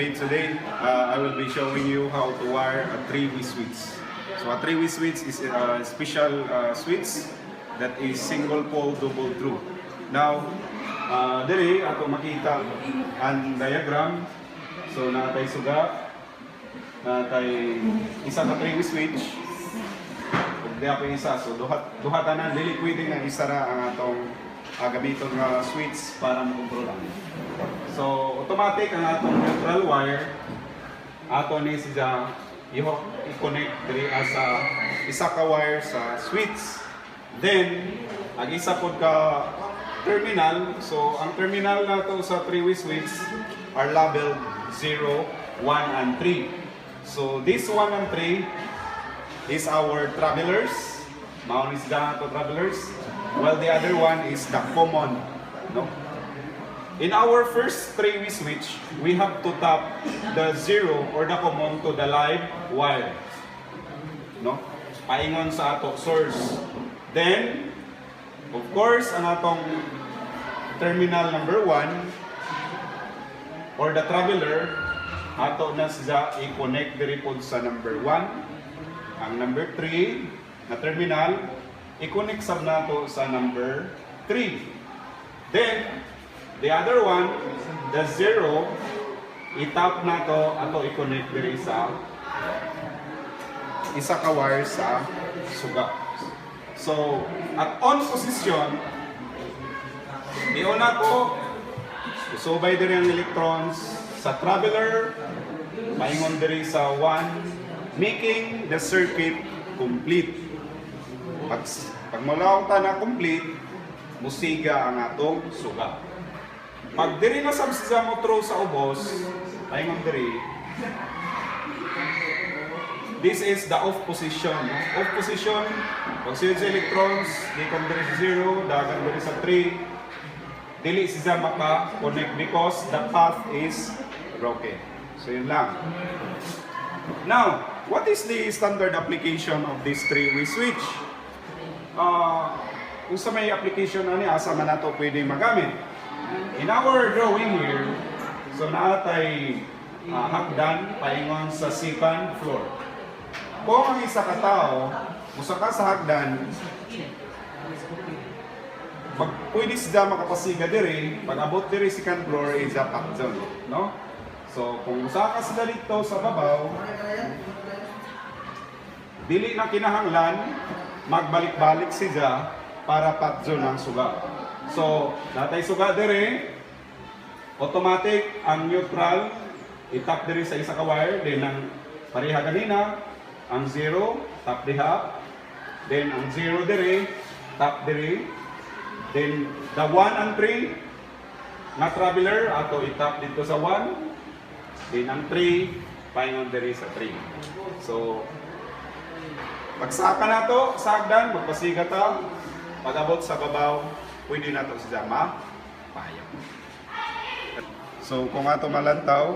Okay, today I will be showing you how to wire a three-way switch. So a three-way switch is a special switch that is single pole double through. Now, diri ato makita ang diagram. So natay suga, natay isa ka three-way switch. Ug di ako isa, so duha tanan dili pwede nga isa ra ang atong gamiton nga switch para makontrolan. So automatic ang atong neutral wire ato ni siya i-connect diri sa isa ka wire sa switch. Then ang isa pod ka terminal. So ang terminal nato sa three-way switch are labeled 0, 1 and 3. So this 1 and 3 is our travelers. Mao ni siya to travelers. While the other one is the common, no? In our first three-way switch, we have to tap the 0 or the common to the live wire, no? Paingon sa ato source. Then, of course, ang atong terminal number 1 or the traveler, ato na siya i-connect diri pod sa number 1. Ang number 3 na terminal, i-connect sab nato sa number 3. Then, the other one, the 0, i-tap nato ato i-connect diri sa isa ka wire sa suga. So, at on position, iuna ko, isubay diri ang electrons sa traveler, paingon diri sa 1, making the circuit complete. Pag malaw ta na complete, musiga ang atong suga. Pag diri na sa mo throw sa ubos, paingon diri. This is the off position. Off position, pag siyod sa electrons, di kan diri sa 0, dagan diri sa 3. Dili siya maka-connect because the path is broken. So yun lang. Now, what is the standard application of this three-way switch? Kung sa may application ani asa man nato pwede magamit. In our drawing here, so naatay hagdan paingon sa second floor. Kung ang isa ka tao musa ka sa hagdan, pwede siya makapasiga diri, pag abot diri second floor is a pack zone, no? So kung usa ka sila dito sa babaw, dili na kinahanglan magbalik-balik siya para patzo ng suga. So, natay suga dire, automatic ang neutral itap dire sa isa ka wire, then ang pareha kanina, ang 0 tap diha, then ang 0 dire tap dire, then the 1 and 3 na traveler ato itap dito sa 1, then ang 3 paingon dire sa 3. So pagsaka na to sa hagdan, magpasiga ta, pag-abot sa babaw, pwede na to siya mapayaw. So kung ato malantaw,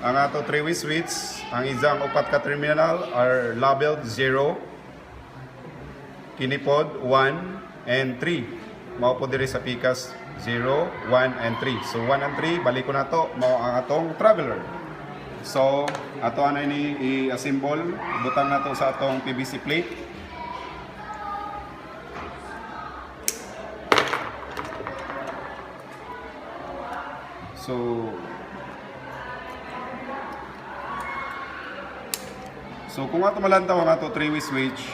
ang ato three-way switch, ang isang upat ka terminal are labeled 0, kinipod 1 and 3. Mao po diri sa pikas 0, 1 and 3. So 1 and 3, balik ko na to, mao ang atong traveler. So, ato ano ni i-assemble, butang na to sa atong PVC plate. So kung ato malantaw ang ato three-way switch,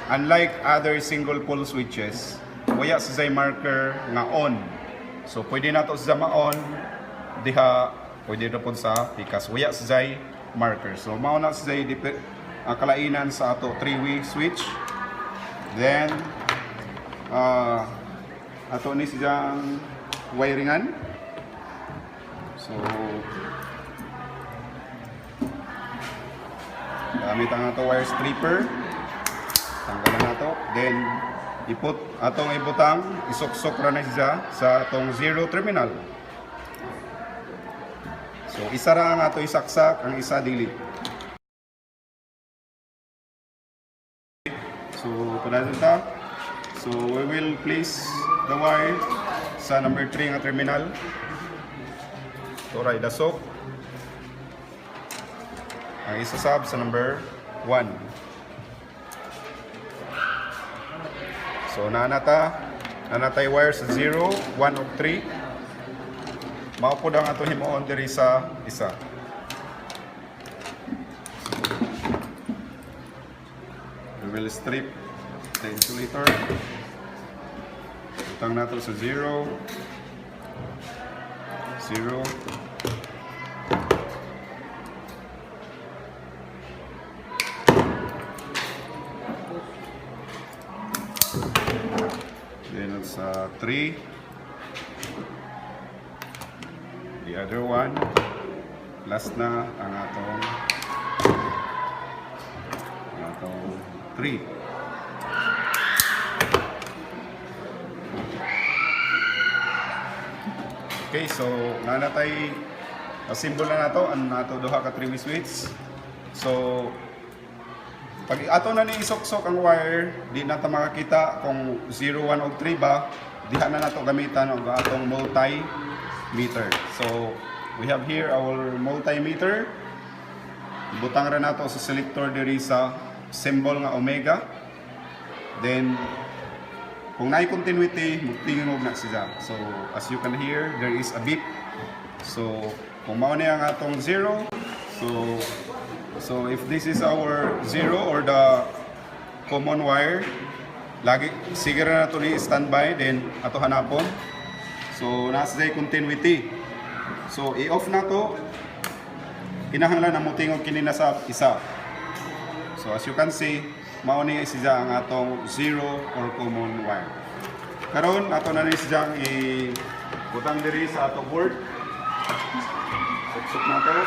unlike other single pole switches, waya sa marker nga on. So pwede na to sa ma-on diha, pwede na po sa pikas. Waya sa zay marker. So, mauna sa zay kalainan sa ato three-way switch. Then, ato ni siyang wiringan. So, gamit ang ato wire stripper. Tanggalan nato. Then, atong ibutang, isok-sok ra na siya sa atong 0 terminal. So, isa ra ang ato isaksak, ang isa dili. So, tunadon ta. So, we will place the wire sa number 3 nga terminal. So, right, dasok. ang isasab sa number 1. So nanatay wire sa 0, 1 ug 3. Mao po ang ato himuon diri sa isa. We will strip the insulator. Butang nato sa 0, 0. Then sa 3. The other one. Last na ang atong 3. Okay, so nanatay simbol na nato ang nato duha ka 3-way switch. So pag ato na ni isok-sok ang wire, di na ta makakita kung 0, 1 o 3 ba, diha na nato gamitan og atong multimeter. So we have here our multimeter. Butang ra nato sa selector diri sa symbol nga omega. Then kung naay continuity, magtingog na siya. So as you can hear, there is a beep. So kung mao ni ang atong 0, so if this is our 0 or the common wire, lagi sige ra nato ni standby, then ato hanapon. So nasa day continuity. So i-off na to. Kinahanglan na mo tingog kini na sa isa. So as you can see, mao ni siya ang atong 0 or common wire. Karon ato na ni siya i-butang diri sa ato board. Suksok na to.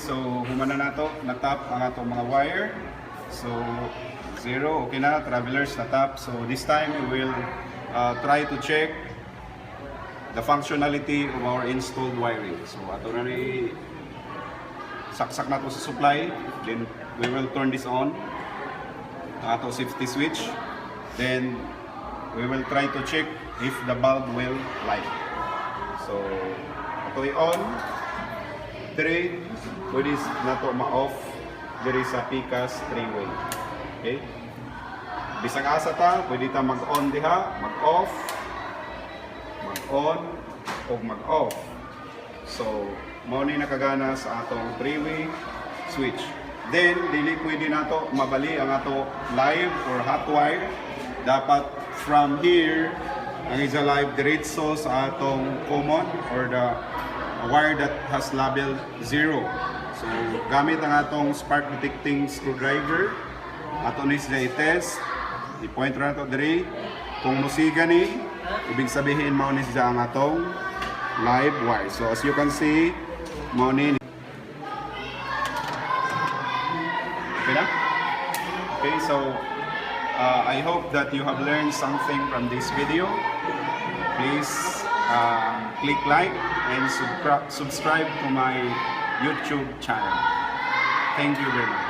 So humana nato na-tap ang atong mga wire. So 0, okay na, travelers na-tap. So this time we will try to check the functionality of our installed wiring. So ato na ni saksak na to sa supply. Then we will turn this on. Ato safety switch. Then we will try to check if the bulb will light. So ato i-on. Dire pwede na to ma-off diri sa PCAS 3-way. Okay? Bisag asa ta, pwede ta mag-on diha, mag-off, mag-on o mag-off. So mao ni nakagana sa atong 3-way switch. Then dili pwede nato mabali ang ato live or hot wire. Dapat from here ang isa live diretso sa atong common or the wire that has label 0. So gamit ang atong spark detecting screwdriver, ato ni sila i-test, i-point ra nato diri. Kung musiga ni, ibig sabihin mao ni siya ang atong live wire. So as you can see, mao ni. Okay na? Okay, so I hope that you have learned something from this video. Please click like and subscribe to my YouTube channel. Thank you very much.